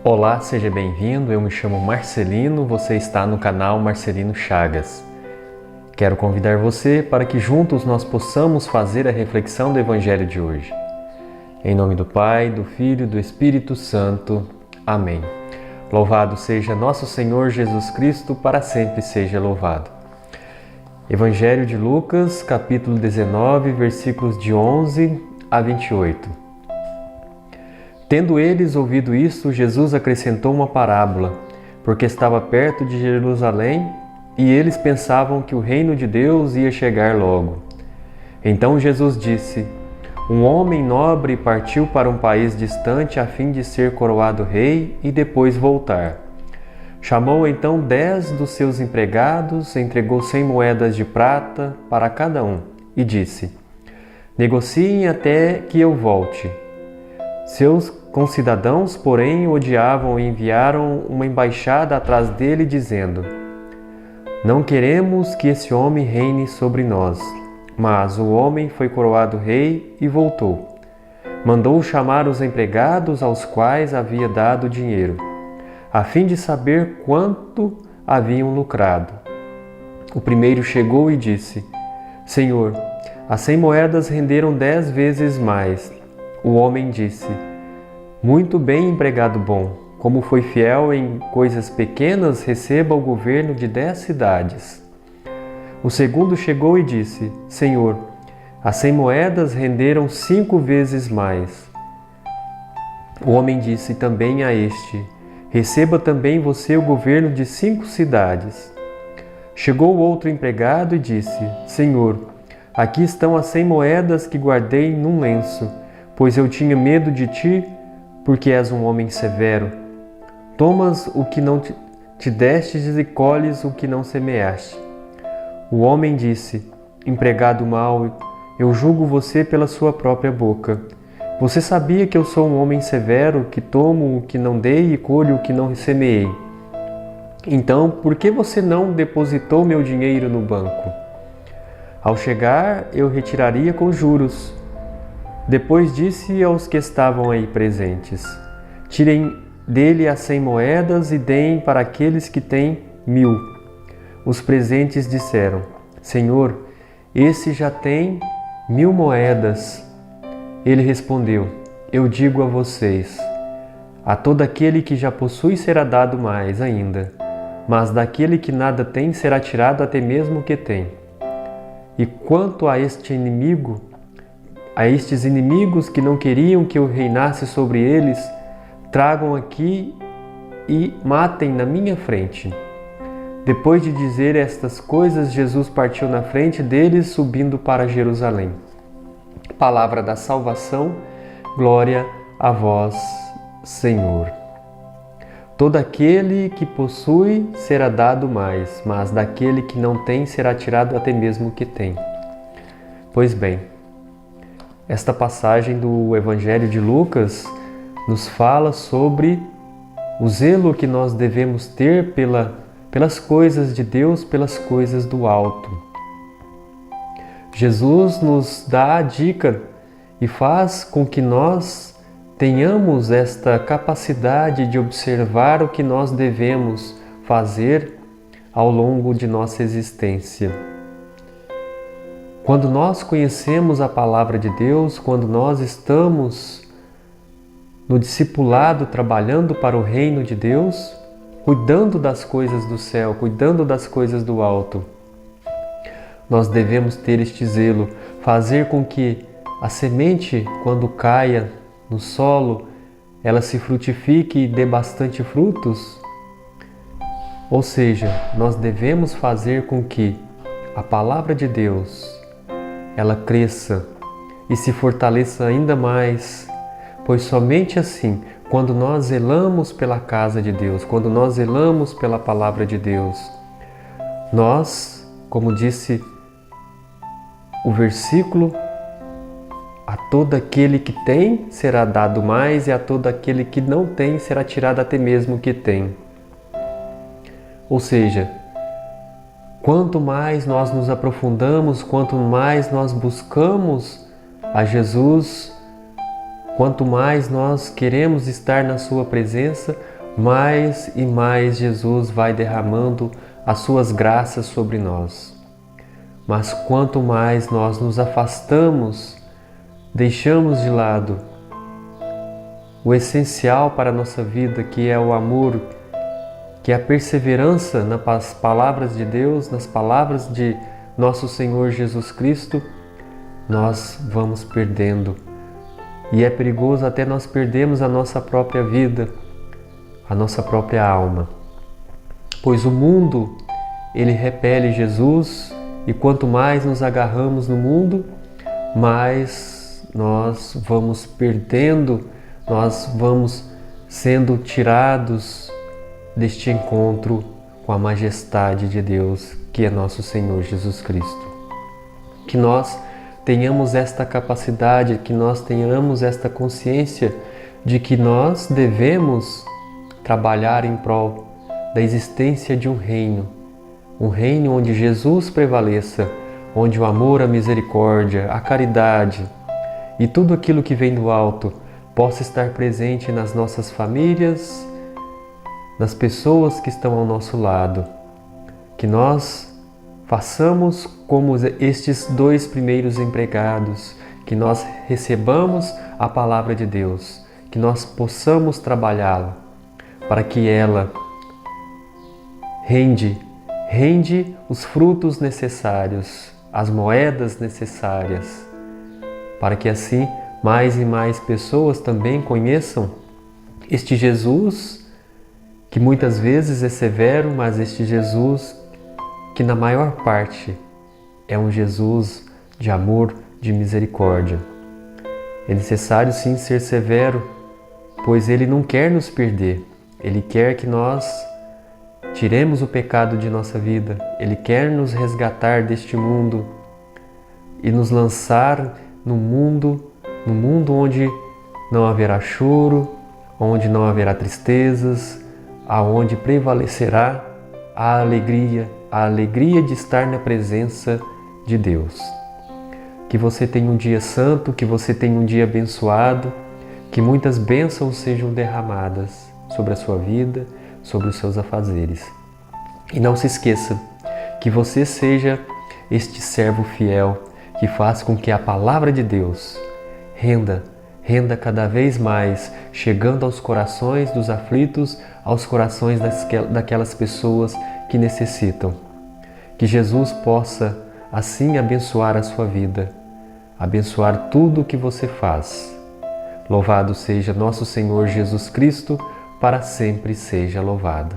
Olá, seja bem-vindo. Eu me chamo Marcelino, você está no canal Marcelino Chagas. Quero convidar você para que juntos nós possamos fazer a reflexão do Evangelho de hoje. Em nome do Pai, do Filho e do Espírito Santo. Amém. Louvado seja nosso Senhor Jesus Cristo, para sempre seja louvado. Evangelho de Lucas, capítulo 19, versículos de 11 a 28. Tendo eles ouvido isto, Jesus acrescentou uma parábola, porque estava perto de Jerusalém e eles pensavam que o reino de Deus ia chegar logo. Então Jesus disse: Um homem nobre partiu para um país distante a fim de ser coroado rei e depois voltar. Chamou então 10 dos seus empregados, entregou 100 moedas de prata para cada um e disse: Negociem até que eu volte. Seus concidadãos, porém, o odiavam e enviaram uma embaixada atrás dele, dizendo: Não queremos que esse homem reine sobre nós. Mas o homem foi coroado rei e voltou. Mandou chamar os empregados aos quais havia dado dinheiro, a fim de saber quanto haviam lucrado. O primeiro chegou e disse: Senhor, as 100 moedas renderam 10 vezes mais. O homem disse: Muito bem, empregado bom. Como foi fiel em coisas pequenas, receba o governo de 10 cidades. O segundo chegou e disse: Senhor, as 100 moedas renderam 5 vezes mais. O homem disse também a este: Receba também você o governo de 5 cidades. Chegou o outro empregado e disse: Senhor, aqui estão as 100 moedas que guardei num lenço, pois eu tinha medo de ti, porque és um homem severo. Tomas o que não te destes e colhes o que não semeaste. O homem disse: Empregado mau, eu julgo você pela sua própria boca. Você sabia que eu sou um homem severo, que tomo o que não dei e colho o que não semeei. Então, por que você não depositou meu dinheiro no banco? Ao chegar, eu retiraria com juros. Depois disse aos que estavam aí presentes: Tirem dele as 100 moedas e deem para aqueles que têm 1000. Os presentes disseram: Senhor, esse já tem 1000 moedas. Ele respondeu: Eu digo a vocês, a todo aquele que já possui será dado mais ainda, mas daquele que nada tem será tirado até mesmo o que tem. E quanto a estes inimigos que não queriam que eu reinasse sobre eles, tragam aqui e matem na minha frente. Depois de dizer estas coisas, Jesus partiu na frente deles, subindo para Jerusalém. Palavra da salvação, glória a vós, Senhor. Todo aquele que possui será dado mais, mas daquele que não tem será tirado até mesmo o que tem. Pois bem, esta passagem do Evangelho de Lucas nos fala sobre o zelo que nós devemos ter pelas coisas de Deus, pelas coisas do alto. Jesus nos dá a dica e faz com que nós tenhamos esta capacidade de observar o que nós devemos fazer ao longo de nossa existência. Quando nós conhecemos a Palavra de Deus, quando nós estamos no discipulado, trabalhando para o reino de Deus, cuidando das coisas do céu, cuidando das coisas do alto, nós devemos ter este zelo, fazer com que a semente, quando caia no solo, ela se frutifique e dê bastante frutos. Ou seja, nós devemos fazer com que a Palavra de Deus ela cresça e se fortaleça ainda mais, pois somente assim, quando nós zelamos pela casa de Deus, quando nós zelamos pela Palavra de Deus, nós, como disse o versículo, a todo aquele que tem será dado mais e a todo aquele que não tem será tirado até mesmo o que tem. Ou seja, quanto mais nós nos aprofundamos, quanto mais nós buscamos a Jesus, quanto mais nós queremos estar na Sua presença, mais e mais Jesus vai derramando as Suas graças sobre nós. Mas quanto mais nós nos afastamos, deixamos de lado o essencial para a nossa vida, que é o amor, que é a perseverança nas palavras de Deus, nas palavras de nosso Senhor Jesus Cristo, nós vamos perdendo. E é perigoso até nós perdermos a nossa própria vida, a nossa própria alma. Pois o mundo, ele repele Jesus, e quanto mais nos agarramos no mundo, mais nós vamos perdendo, nós vamos sendo tirados deste encontro com a majestade de Deus, que é nosso Senhor Jesus Cristo. Que nós tenhamos esta capacidade, que nós tenhamos esta consciência de que nós devemos trabalhar em prol da existência de um reino onde Jesus prevaleça, onde o amor, a misericórdia, a caridade e tudo aquilo que vem do alto possa estar presente nas nossas famílias, nas pessoas que estão ao nosso lado. Que nós façamos como estes 2 primeiros empregados, que nós recebamos a palavra de Deus, que nós possamos trabalhá-la, para que ela rende os frutos necessários, as moedas necessárias, para que assim mais e mais pessoas também conheçam este Jesus, que muitas vezes é severo, mas este Jesus que na maior parte é um Jesus de amor, de misericórdia. É necessário sim ser severo, pois Ele não quer nos perder, Ele quer que nós tiremos o pecado de nossa vida, Ele quer nos resgatar deste mundo e nos lançar no mundo onde não haverá choro, onde não haverá tristezas, aonde prevalecerá a alegria de estar na presença de Deus. Que você tenha um dia santo, que você tenha um dia abençoado, que muitas bênçãos sejam derramadas sobre a sua vida, sobre os seus afazeres. E não se esqueça que você seja este servo fiel que faz com que a palavra de Deus renda cada vez mais, chegando aos corações dos aflitos, aos corações daquelas pessoas que necessitam. Que Jesus possa assim abençoar a sua vida, abençoar tudo o que você faz. Louvado seja nosso Senhor Jesus Cristo, para sempre seja louvado.